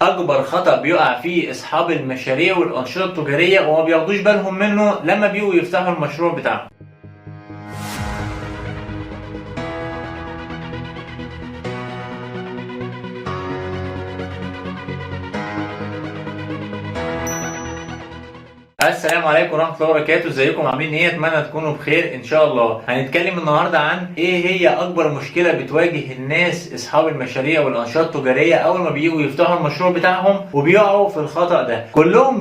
اكبر خطأ بيقع فيه اصحاب المشاريع والانشطة التجارية وما بياخدوش بالهم منه لما بيجوا يفتحوا المشروع بتاعهم. السلام عليكم ورحمة الله وبركاته، ازيكم عاملين ايه؟ اتمنى تكونوا بخير ان شاء الله. هنتكلم النهارده عن ايه هي اكبر مشكلة بتواجه الناس اصحاب المشاريع والانشطة التجارية اول ما بييجوا يفتحوا المشروع بتاعهم وبيقعوا في الخطأ ده. كلهم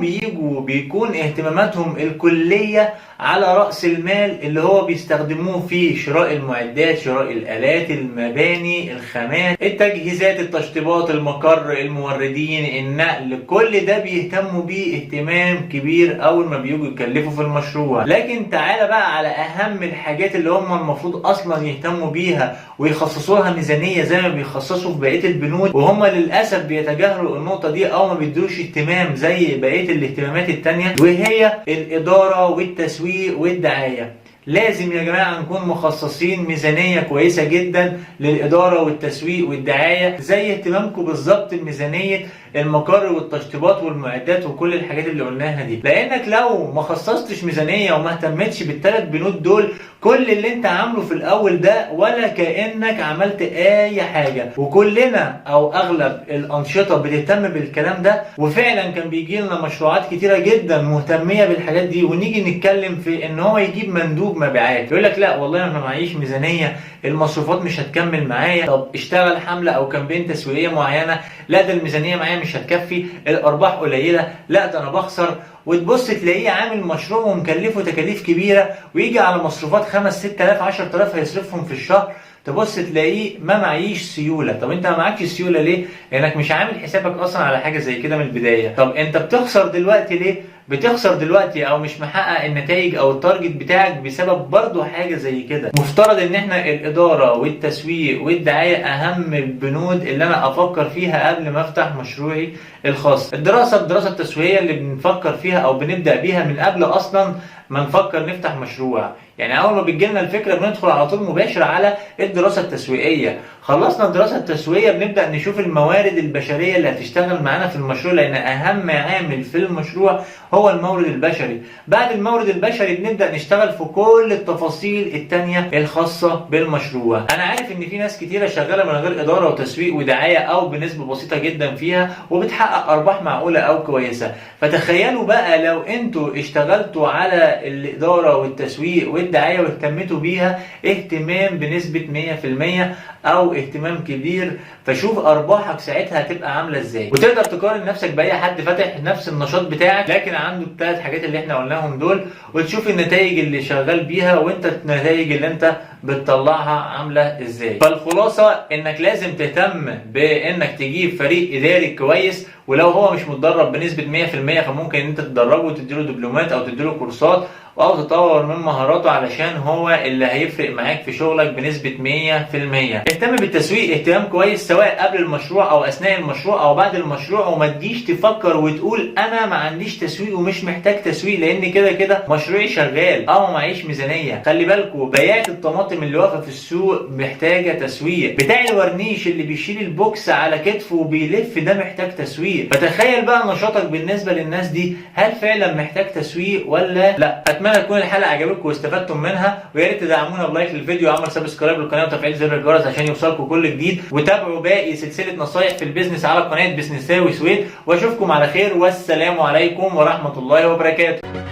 بيكون اهتماماتهم الكلية على رأس المال اللي هو بيستخدموه في شراء المعدات، شراء الآلات، المباني، الخامات، التجهيزات، التشطيبات، المقر، الموردين، النقل. كل ده بيهتموا بيه اهتمام كبير أول ما بيجوا يكلفوا في المشروع. لكن تعالى بقى على أهم الحاجات اللي هم المفروض أصلا يهتموا بيها ويخصصوا لها ميزانية زي ما بيخصصوا في بقية البنود، وهم للأسف بيتجاهلوا النقطة دي أو ما بيدوش اهتمام زي بقية الاهتمامات التانية، وهي الإدارة والتسويق والدعاية. لازم يا جماعة نكون مخصصين ميزانية كويسة جدا للإدارة والتسويق والدعاية زي اهتمامكم بالظبط بميزانية المقر والتشطيبات والمعدات وكل الحاجات اللي قلناها دي. لأنك لو ما خصصتش ميزانية وما اهتمتش بالثلاث بنود دول، كل اللي انت عامله في الأول ده ولا كأنك عملت أي حاجة. وكلنا أو أغلب الأنشطة بتهتم بالكلام ده، وفعلا كان بيجي لنا مشروعات كتيرة جدا مهتمية بالحاجات دي، ونيجي نتكلم في إن هو يجيب مندوب مبيعات يقول لك لا والله انا معيش ميزانيه، المصروفات مش هتكمل معايا. طب اشتغل حمله او كامبين تسويقيه معينه، لا ده الميزانيه معايا مش هتكفي، الارباح قليله، لا ده انا بخسر. وتبص تلاقيه عامل مشروع ومكلفه تكاليف كبيره، ويجي على مصروفات 5 6000 10000 هيصرفهم في الشهر، تبص تلاقيه ما معيش سيوله. طب انت ما معكش سيوله ليه؟ لانك مش عامل حسابك اصلا على حاجه زي كده من البدايه. طب انت بتخسر دلوقتي ليه؟ بتخسر دلوقتي او مش محقق النتائج او التارجت بتاعك بسبب برضو حاجه زي كده. مفترض ان احنا الاداره والتسويق والدعايه اهم البنود اللي انا افكر فيها قبل ما افتح مشروعي الخاص. الدراسه التسويقيه اللي بنفكر فيها او بنبدا بيها من قبل اصلا ما نفكر نفتح مشروع. يعني اول ما بتجيلنا الفكره بندخل على طول مباشر على الدراسه التسويقيه. خلصنا الدراسه التسويقيه بنبدا نشوف الموارد البشريه اللي هتشتغل معانا في المشروع، لان اهم عامل في المشروع هو المورد البشري. بعد المورد البشري بنبدا نشتغل في كل التفاصيل التانية الخاصه بالمشروع. انا عارف ان في ناس كتيره شغاله من غير اداره وتسويق ودعايه او بنسبه بسيطه جدا فيها وبتحقق ارباح معقوله او كويسه. فتخيلوا بقى لو انتوا اشتغلتوا على الاداره والتسويق والدعايه واهتمتوا بيها اهتمام بنسبه 100% او اهتمام كبير، فشوف ارباحك ساعتها هتبقى عامله ازاي. وتقدر تقارن نفسك باي حد فاتح نفس النشاط بتاعك لكن عنده الثلاث حاجات اللي احنا قلناهم دول، وتشوف النتائج اللي شغال بيها وانت النتائج اللي انت بتطلعها عامله ازاي. فالخلاصه انك لازم تهتم بانك تجيب فريق اداري كويس، ولو هو مش متدرب بنسبه 100% فممكن انت تدربه وتديله دبلومات او تديله كورسات او تطور من مهاراته علشان هو اللي هيفرق معاك في شغلك بنسبة 100%. اهتم بالتسويق اهتمام كويس سواء قبل المشروع او اثناء المشروع او بعد المشروع، وما تجيش تفكر وتقول انا ما عنديش تسويق ومش محتاج تسويق لان كده كده مشروعي شغال او معيش ميزانية. خلي بالكوا بياعة الطماطم اللي واقفة في السوق محتاجة تسويق، بتاع الورنيش اللي بيشيل البوكس على كتفه وبيلف ده محتاج تسويق. فتخيل بقى نشاطك بالنسبة للناس دي هل فعلا محتاج تسويق ولا لا؟ اتمنى تكون الحلقه عجبتكم واستفدتم منها، ويا ريت تدعمونا بلايك للفيديو وعمل سبسكرايب للقناه وتفعيل زر الجرس عشان يوصلكم كل جديد، وتابعوا باقي سلسله نصايح في البيزنس على قناه بزنساوي سويد. واشوفكم على خير والسلام عليكم ورحمه الله وبركاته.